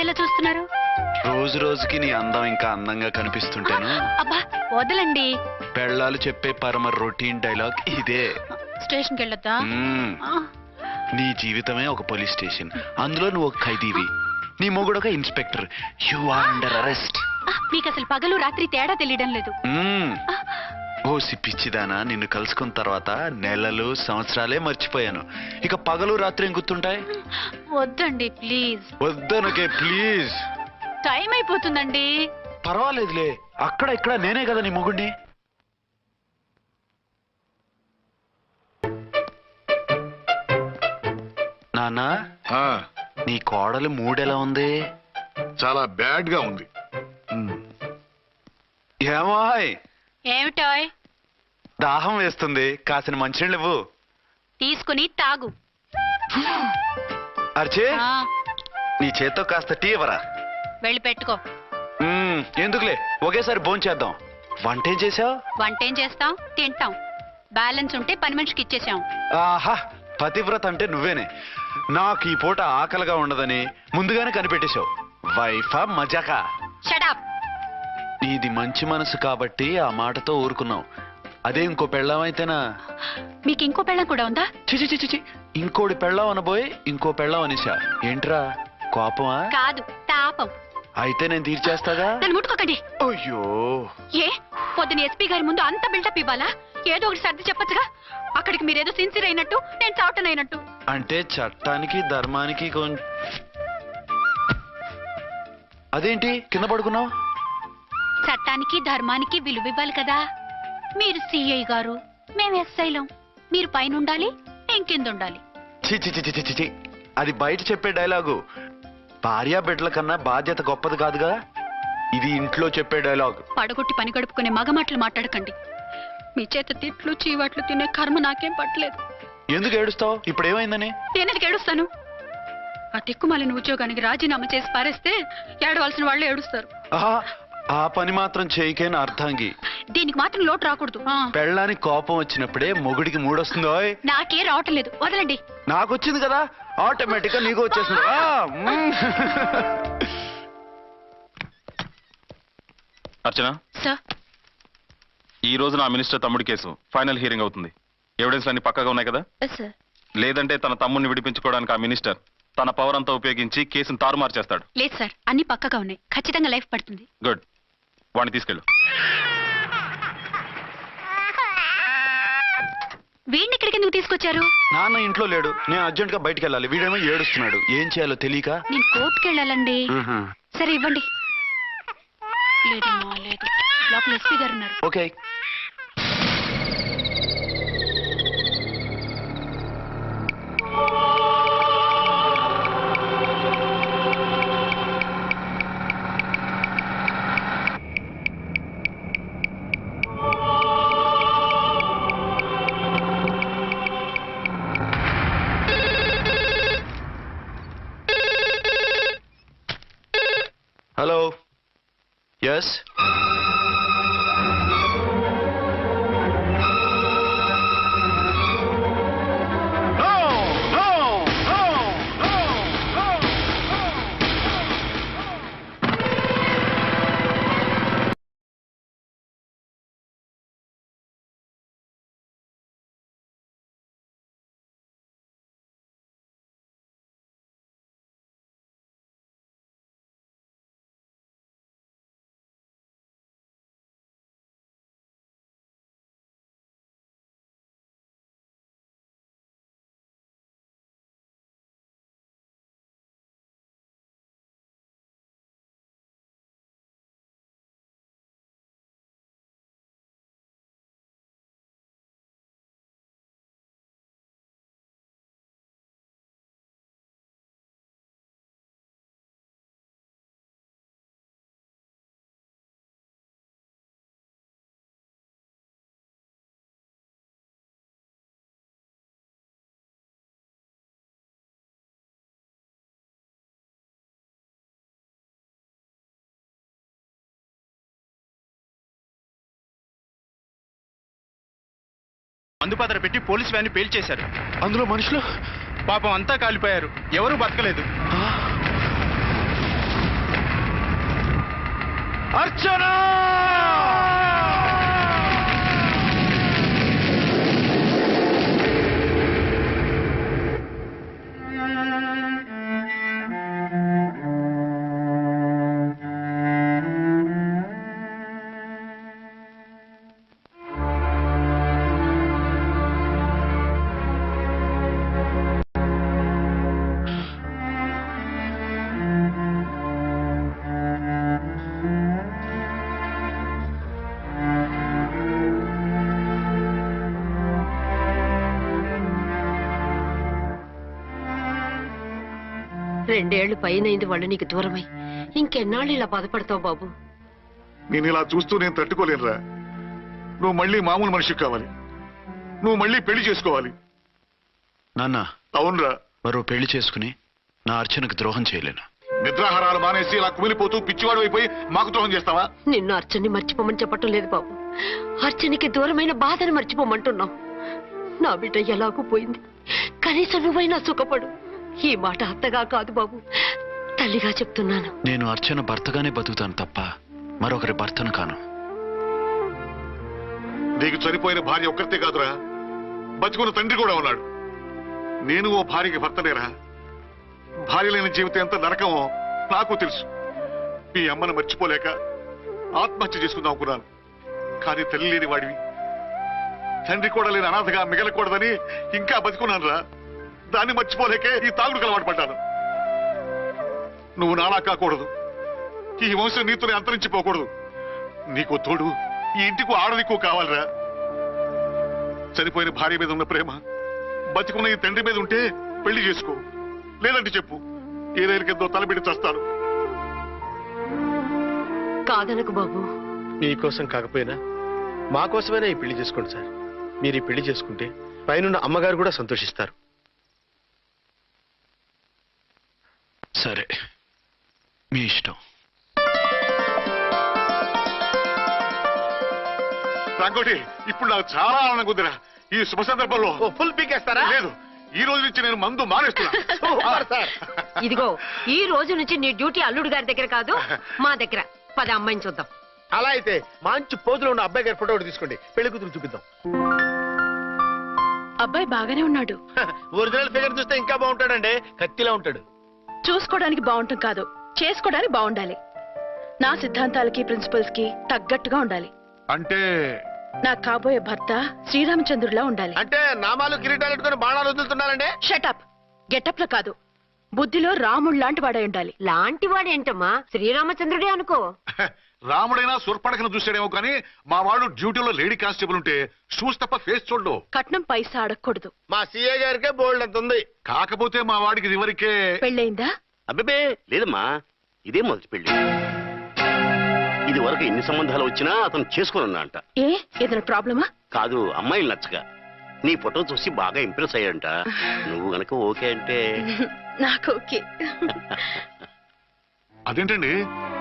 ఏంటలా చూస్తున్నారు? రోజు రోజుకి నీ అందం ఇంకా అందంగా కనిపిస్తుంటేను. అబ్బా వదలండి. పెళ్ళాలు చెప్పే పరమ రొటీన్ డైలాగ్ ఇదే. స్టేషన్కి వెళ్ళొద్దా? నీ జీవితమే ఒక పోలీస్ స్టేషన్, అందులో నువ్వు ఒక ఖైదీవి, నీ మొగుడు ఒక inspector. You are under arrest. మీకు అసలు పగలు రాత్రి తేడా తెలియడం లేదు. ఓ సిప్పిచ్చిదానా, నిన్ను కలుసుకున్న తర్వాత నెలలు సంవత్సరాలే మర్చిపోయాను. ఇక పగలు రాత్రి ఏం గుర్తుంటాయి? వద్దండి ప్లీజ్. వద్దనకే ప్లీజ్. టైం అయిపోతుందండి. పర్వాలేదులే, అక్కడ ఇక్కడ నేనే కదా నీ మొగుడిని. నాన్నా, నీ కోడలు మూడెలా ఉంది? చాలా బ్యాడ్ గా ఉంది. ఏమాయ్? ఏమిటాయ్? దాహం వేస్తుంది, కాసిన మంచినీళ్ళు ఇవ్వు. తీసుకుని తాగు. అర్చే, నీ చేత్తో కాస్త టీ ఇవ్వరా. వెళ్ళి పెట్టుకో. ఎందుకులే, ఒకేసారి భోంచేద్దాం. వంటేం చేసావు? వంటేం చేస్తాం, తింటాం. బ్యాలెన్స్ ఉంటే పని మనిషికి ఇచ్చేసాం. ఆహా, పతివ్రత అంటే నువ్వేనే. నాకు ఈ పూట ఆకలిగా ఉండదని ముందుగానే కనిపెట్టేశావు. వైఫా మజాకా? షటప్. నీది మంచి మనసు కాబట్టి ఆ మాటతో ఊరుకున్నావు. అదే ఇంకో పెళ్ళాం అయితేనా? మీకు ఇంకో పెళ్ళం కూడా ఉందా? చిచి చిచి చి, ఇంకోటి పెళ్ళాం అనబోయి ఇంకో పెళ్ళాం అనేసా. ఏంట్రా కోపమా? కాదు, తాపం. అయితే నేను తీర్చేస్తాగా. నన్ను ముట్టుకోకండి. అయ్యో, ఏ పొద్దున ఎస్పీ గారి ముందు అంత బిల్డప్ ఇవ్వాలా? ఏదో ఒకటి సర్ది చెప్పచ్చుగా. అక్కడికి మీరేదో సిన్సియర్ అయినట్టు, నేను చావటం అయినట్టు. అంటే చట్టానికి ధర్మానికి అదేంటి కింద పడుకున్నావు? చట్టానికి ధర్మానికి విలువ ఇవ్వాలి కదా. మీరు సిఐ గారు, మేము ఎస్ఐలం. మీరు పైన ఉండాలి, నేను కింద ఉండాలి. చి, అది బయట చెప్పే డైలాగు. భార్యా బిడ్డల కన్నా బాధ్యత గొప్పది కాదుగా. ఇది ఇంట్లో చెప్పే డైలాగ్. పడగొట్టి పని గడుపుకునే మగమాటలు మాట్లాడకండి. మీ చేత తిట్లు చీవాట్లు తినే కర్మ నాకేం పట్టలేదు. ఎందుకు ఏడుస్తావు? ఇప్పుడు ఏమైందని? నేనెందుకు ఏడుస్తాను? ఆ తిక్కుమాలిన ఉద్యోగానికి రాజీనామా చేసి పారేస్తే ఏడవలసిన వాళ్ళే ఏడుస్తారు. ఆ పని మాత్రం చేయకేన అర్థంగి. దీనికి మాత్రం లోటు రాకూడదు. పెళ్ళానికి కోపం వచ్చినప్పుడే మొగుడికి మూడొస్తుందో? నాకే రావటం లేదు, వదలండి. నాకు వచ్చింది కదా, ఆటోమేటిక్ గా నీకు వచ్చేసింది. అర్చన సార్, ఈ రోజు నా మినిస్టర్ తమ్ముడి కేసు ఫైనల్ హియరింగ్ అవుతుంది. ఎవిడెన్స్ అన్ని పక్కగా ఉన్నాయి కదా? సార్. లేదంటే తన తమ్ముడిని విడిపించుకోవడానికి ఆ మినిస్టర్ తన పవర్ అంతా ఉపయోగించి కేసును తారుమారు చేస్తాడు. లేదు సార్, అన్ని పక్కగా ఉన్నాయి. ఖచ్చితంగా లైఫ్ పడుతుంది. గుడ్, వాడిని తీసుకెళ్ళు. వీడిని ఇక్కడికి ఎందుకు తీసుకొచ్చారు? నాన్న ఇంట్లో లేడు, నేను అర్జెంట్ గా బయటికి వెళ్ళాలి. వీడేమో ఏడుస్తున్నాడు, ఏం చేయాలో తెలియక. నేను కోర్టుకి వెళ్ళాలండి. సరే ఇవ్వండి. లేదమ్మా లేదు, లోపల ఎస్పీ గారు ఉన్నారు. ఓకే. Hello, yes. మందుపాత్ర పెట్టి పోలీస్ వ్యాన్ పేల్చేశారు. అందులో మనుషులు పాపం అంతా కాలిపోయారు, ఎవరూ బతకలేదు. అర్చన! రెండేళ్లు పైనైంది వాళ్ళు నీకు దూరమై ఇంకెన్నాళ్ళు ఇలా బాధపడతావు బాబు? నేను ఇలా చూస్తూ నేను తట్టుకోలేనురా. నువ్వు మళ్ళీ మామూలు మనిషి కావాలి. నువ్వు మళ్ళీ పెళ్లి చేసుకోవాలి. నాన్న, అవునరా. మరో పెళ్లి చేసుకుని నా అర్చనకు ద్రోహం చేయలేను. నిద్రాహారాలు మానేసి ఇలా కుమిలిపోతూ పిచ్చివాడు అయిపోయి మాకు ద్రోహం చేస్తావా? నిన్ను అర్చన్ని మర్చిపోమని చెప్పటం లేదు బాబు. అర్చనికి దూరమైన బాధను మర్చిపోమంటున్నావు. నా బిడ్డ ఎలాగూ పోయింది, కనీసం నువ్వైనా సుఖపడు. ఈ మాట అత్తగా కాదు బాబు, తల్లిగా చెప్తున్నాను. నేను అర్చన భర్తగానే బతుకుతాను తప్ప మరొకరి భర్తను కాను. నీకు చనిపోయిన భార్య ఒక్కరితే కాదురా, బతుకున్న తండ్రి కూడా ఉన్నాడు. నేను ఓ భార్యకి భర్తనేరా. భార్య లేని జీవితం ఎంత నరకమో నాకు తెలుసు. మీ అమ్మను మర్చిపోలేక ఆత్మహత్య చేసుకుందాం అనుకున్నాను. కానీ తల్లి లేని వాడివి, తండ్రి కూడా లేని అనాథగా మిగలకూడదని ఇంకా బతుకున్నాను రా. దాన్ని మర్చిపోలేకే ఈ తాగుడుకు అలవాటు పడ్డాను. నువ్వు నాలా కాకూడదు, ఈ వంశం నీతోనే అంతరించిపోకూడదు. నీకు తోడు ఈ ఇంటికి ఆడదికు కావాలిరా. చనిపోయిన భార్య మీద ఉన్న ప్రేమ బతికున్న ఈ తండ్రి మీద ఉంటే పెళ్లి చేసుకో, లేదంటే చెప్పు, ఏదైనా కిందో తలబెట్టి చస్తాను. కాదనకు బాబు. మీకోసం కాకపోయినా మా కోసమైనా ఈ పెళ్లి చేసుకోండి సార్. మీరు ఈ పెళ్లి చేసుకుంటే పైనున్న అమ్మగారు కూడా సంతోషిస్తారు. సరే, మీ ఇష్టం. రంగోటి, ఇప్పుడు నాకు చాలా ఆనందంగా ఉందిరా. ఈ శుభ సందర్భంలో ఫుల్ పీకేస్తారా? లేదు, ఈ రోజు నుంచి నేను మందు మానేస్తున్నా. ఇదిగో, ఈ రోజు నుంచి నీ డ్యూటీ అల్లుడు గారి దగ్గర కాదు, మా దగ్గర. పద అమ్మాయిని చూద్దాం. అలా అయితే మంచి పోజులో ఉన్న అబ్బాయి గారి ఫోటో ఒకటి తీసుకోండి, పెళ్లి కూతురు చూపిద్దాం. అబ్బాయి బాగానే ఉన్నాడు. ఒరిజినల్ ఫిగర్ చూస్తే ఇంకా బాగుంటాడండి, కత్తిలా ఉంటాడు. చూసుకోవడానికి బాగుంటాం కాదు, చేసుకోవడానికి బాగుండాలి. నా సిద్ధాంతాలకి ప్రిన్సిపల్స్ కి తగ్గట్టుగా ఉండాలి. అంటే నా కాబోయే భర్త శ్రీరామచంద్రులా ఉండాలి. అంటే నామాలు కిరీటాలు పెట్టుకుని బాణాలు వదులుతున్నారండి. షటప్. గెటప్ లో కాదు, బుద్ధిలో రాముడు లాంటి వాడై ఉండాలి. లాంటి వాడేంటమ్మా, శ్రీరామచంద్రుడే అనుకో. రాముడైనా సుర్పడకను చూసాడేమో కానీ మా వాడు డ్యూటీలో లేడీ కానిస్టేబుల్ ఉంటే షూస్ తప్ప ఫేస్ చూడడు. కట్నం పైసా అడగకూడదు. మా సీఏ గారికే బోల్డ్ అంత ఉంది. కాకపోతే మా వాడికి ఇదివరకే పెళ్ళయిందా? అబ్బే లేదమ్మా, ఇదే మొదటి పెళ్లి. ఇది వరకు ఎన్ని సంబంధాలు వచ్చినా అతను చేసుకున్నా అంట. ఏ ఏదైనా ప్రాబ్లమా? కాదు, అమ్మాయిలు నచ్చగా నీ ఫోటో చూసి బాగా ఇంప్రెస్ అయ్యాడంట. నువ్వు గనక ఓకే అంటే నాకు ఓకే. అదేంటండి,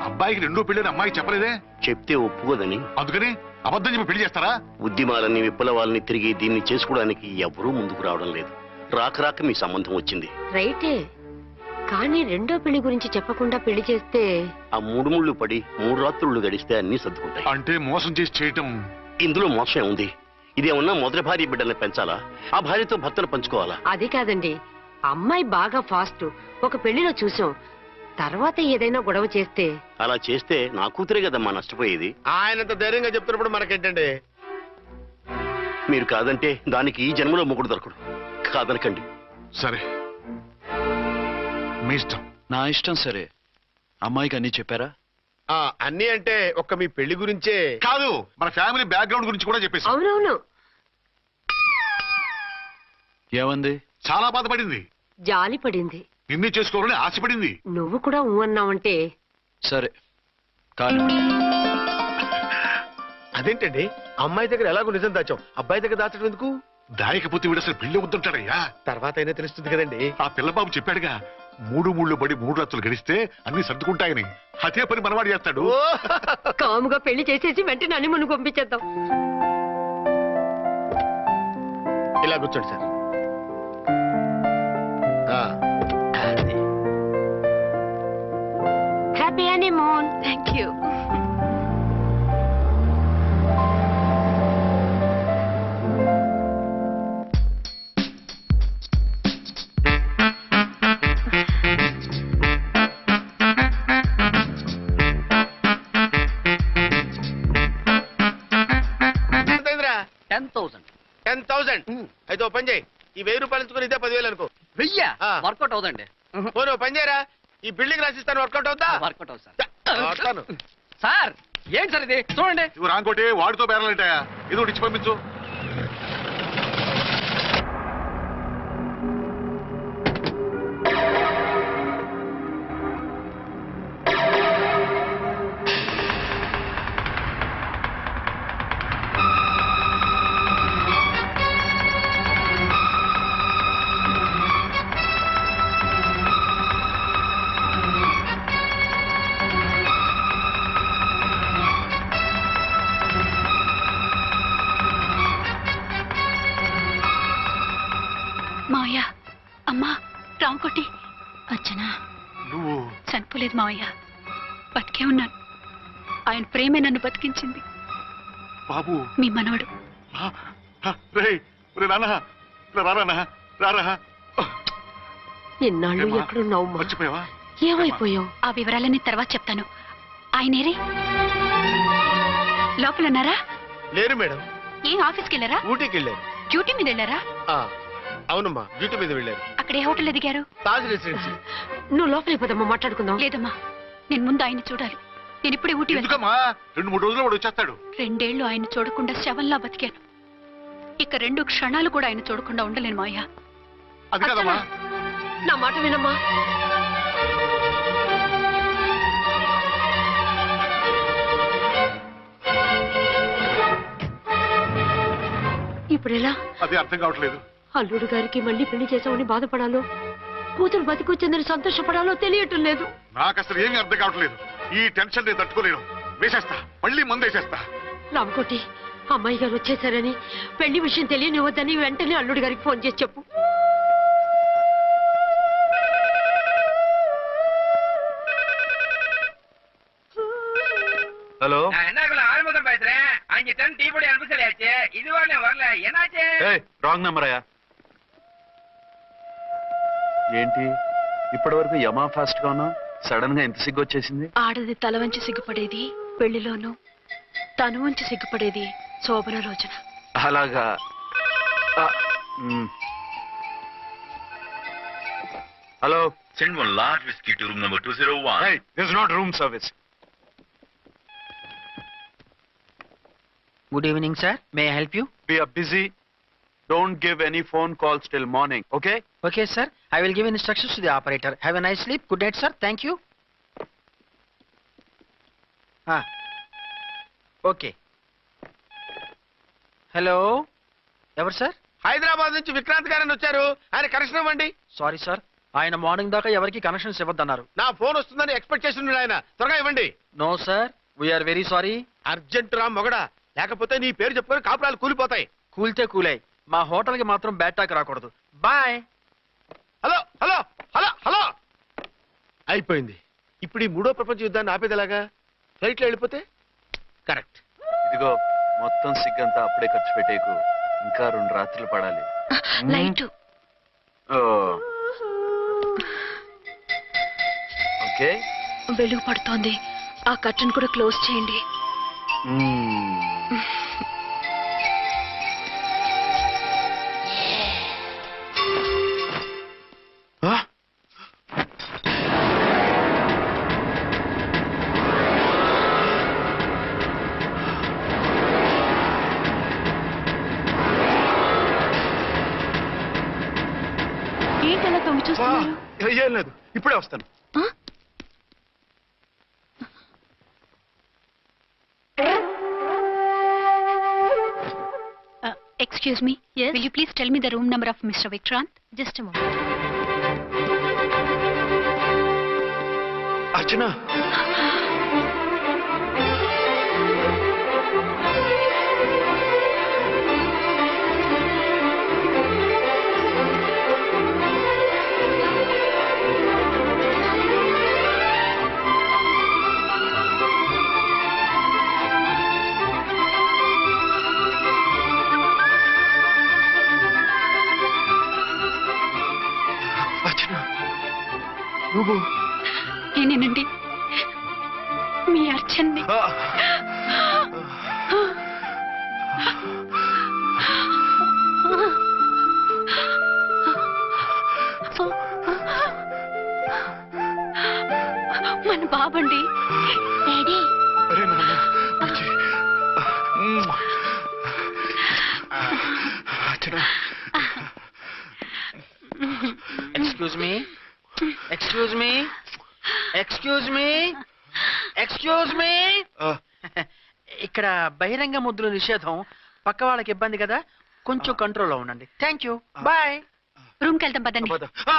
అబ్బాయికి రెండో పెళ్లి అమ్మాయికి చెప్పలేదే? చెప్తే ఒప్పుకోదని. అందుకని అబద్ధం చెప్పి పెళ్లి చేస్తారా? ఉద్యమాలని విప్లవాలని తిరిగి దీన్ని చేసుకోవడానికి ఎవరూ ముందుకు రావడం లేదు. రాక రాక మీ సంబంధం వచ్చింది. రైటే, కానీ రెండో పెళ్లి గురించి చెప్పకుండా పెళ్లి చేస్తే ఆ 3 ముళ్ళు పడి 3 రాత్రులు గడిస్తే అన్ని సర్దుకుంటాయి. అంటే మోసం చేసి చేయటం. ఇందులో మోసం ఉంది. ఇదేమన్నా మొదటి భార్య బిడ్డల్ని పెంచాలా, ఆ భార్యతో భర్తను పంచుకోవాలా? అది కాదండి, అమ్మాయి బాగా ఫాస్ట్. ఒక పెళ్లిలో చూసాం, తర్వాత ఏదైనా గొడవ చేస్తే. అలా చేస్తే నా కూతురే కదమ్మా నష్టపోయేది. ఆయనంత ధైర్యంగా చెప్తున్నప్పుడు మనకేంటండి? మీరు కాదంటే దానికి ఈ జన్మలో మొగుడు దొరకడు. కాదనకండి. సరే, మీ ఇష్టం. నా ఇష్టం. సరే, అమ్మాయికి అన్నీ చెప్పారా? అన్ని అంటే ఒక్క మీ పెళ్లి గురించే కాదు, మన ఫ్యామిలీ బ్యాక్గ్రౌండ్ గురించి కూడా చెప్పేసి. అవునవును. ఏమంది? చాలా బాధపడింది, జాలి పడింది, నిన్నే చేసుకోవాలని ఆశపడింది. నువ్వు కూడా ఊ అన్నావంటే. సరే కానీ అదేంటండి, అమ్మాయి దగ్గర ఎలాగో నిజం దాచాం, అబ్బాయి దగ్గర దాచడం ఎందుకు? దాయకపోతే వీడు అసలు పెళ్లి వద్దంటాడయ్యా. తర్వాత అయినా తెలుస్తుంది కదండి. ఆ పిల్లబాబు చెప్పాడుగా, 3 ముళ్ళు పడి 3 రాత్రులు గడిస్తే అన్ని సర్దుకుంటాయని. అదే పని మనవాడు చేస్తాడు. కాముగా పెళ్లి చేసేసి వెంటనే అన్ని మును పంపించేద్దాం. ఇలా కూర్చోండి sir. Happy honeymoon. Thank you. అవుదండి. పోను పని చేయరా, ఈ బిల్డింగ్ రాసిస్తాను, వర్కౌట్ అవుతా? వర్కౌట్ అవుతుంది సార్. వస్తాను. సార్ ఏంటి సార్ ఇది చూడండి. ఇవి రాంకోటి వాడితో బేరాలంటాయా? ఏదో ఒకటి ఇచ్చి పంపించు. మావయ్య, అమ్మా, రాంకోటి, అర్చన నువ్వు చనిపోలేదు మావయ్య, బతికే ఉన్నాను. ఆయన ప్రేమే నన్ను బతికించింది. బాబు మీ మనవడు. రే నాన్న, రారా రారా. ఎన్నాళ్ళు ఎక్కడున్నావు? మర్చిపోయావా? ఏమైపోయావు? ఆ వివరాలన్నీ తర్వాత చెప్తాను. ఆయనేరే లోపల ఉన్నారా? లేరు మేడం. ఏ ఆఫీస్కి వెళ్ళారా? ఊటీకి వెళ్ళారు. డ్యూటీ మీద వెళ్ళారా? అవునమ్మా, డ్యూటీ మీద వెళ్ళారు. అక్కడ ఏ హోటల్ ఎదిగారు? తాజ్ రెసిడెన్సీ. నువ్వు లోపలికి పోదమ్మా, మాట్లాడుకుందాం. లేదమ్మా, నేను ముందు ఆయన్ని చూడాలి. నేను ఇప్పుడే ఊటీ వెళ్తాను. ఎందుకమ్మా? 2-3 రోజుల్లో వాడు వచ్చేస్తాడు. 2 ఏళ్లు ఆయన చూడకుండా శవంలా బతికాను. ఇక 2 క్షణాలు కూడా ఆయన చూడకుండా ఉండలేను మావయ్య. అది కాదమ్మా. నా మాట వినమ్మా. ఇప్పుడు ఎలా? అది అర్థం కావట్లేదు. అల్లుడు గారికి మళ్ళీ పెళ్లి చేసామని బాధపడాలో, కూతురు బతికొచ్చిందని సంతోషపడాలో తెలియటం లేదు. నాకు అసలు ఏమీ అర్థం కావట్లేదు. ఈ టెన్షన్ నేను తట్టుకోలేను. వేసేస్తా, మళ్ళీ మందేసేస్తా. రామకోటి, అమ్మాయి గారు వచ్చేసారని, పెళ్లి విషయం తెలియనివ్వద్దని వెంటనే అల్లుడు గారికి ఫోన్ చేసి చెప్పు. ஹலோ, ஆறுமுகம் பேசுறேன். 5 டன் டீ பொடி அனுப்ப சொல்லியாச்சு. இது வரல என்னாச்சு? రాంగ్ నెంబర్ అయ్యా. ఏంటి ఇప్పటి వరకు యమా ఫాస్ట్ గా ఉన్నావు, సడన్ గా ఎంత సిగ్గు వచ్చేసింది? ఆడది తల వంచి సిగ్గుపడేది పెళ్లిలోనూ, తను వంచి సిగ్గుపడేది శోభన రోజున. అలాగా. Hello, Send one large whiskey to room number 201. hey, this is not room service. Good evening sir, may I help you? We are busy. Don't give any phone calls till morning, okay? Okay sir, I will give instructions to the operator. Have a nice sleep. Good night sir. Thank you. Okay. Hello, ఎవరు sir? Hyderabad నుంచి విక్రాంత్ గారని వచ్చారు. ఆయన connection ఇవ్వండి. Sorry sir, ఆయన morning దాకా ఎవరికి connections ఇవ్వద్దన్నారు. నా ఫోన్ వస్తుందని ఎక్స్పెక్ట్ చేస్తున్నాడు ఆయన. త్వరగా ఇవ్వండి. No sir, we are very sorry. Urgent రా మొగడా, లేకపోతే నీ పేరు చెప్పుకొని కాపురాలు కూలిపోతాయి. కూల్తే కూలాయి, మా హోటల్కి మాత్రం బ్యాడ్ టాక్ రాకూడదు. Bye. Hello hello hello hello. అయిపోయింది. ఇప్పుడు ఈ 3వ ప్రపంచ యుద్ధాన్ని ఆపేదేలాగా? ఫ్లైట్లో వెళ్ళిపోతే కరెక్ట్. ఇదిగో మొత్తం సిగ్గంతా అప్పుడే ఖర్చు పెట్టేకు. ఇంకా 2 రాత్రులు పడాలి. లైట్ ఓకే, వెలుగు పడుతోంది. ఆ కర్టన్ కూడా క్లోజ్ చేయండి. ఏంటలా తొంగి చూస్తున్నారు? ఏం లేదు, ఇప్పుడే వస్తాను. Excuse me. Yes. Will you please tell me the room number of Mr. Vikrant? Just a moment. అర్చన, నువ్వు నేనేనండి, మీ అర్చన్ని. మన బాబండి. డాడీ అరే నాన్న బుజ్జి. అచ్చనా. Excuse me, excuse me, excuse me, excuse me. ఆ, ఇక్కడ బహిరంగ ముద్దుల నిషేధం, పక్క వాళ్ళకి ఇబ్బంది కదా, కొంచెం కంట్రోల్లో ఉండండి. Thank you, bye. రూమ్కి వెళ్తాం పదండి. పద. ఆ,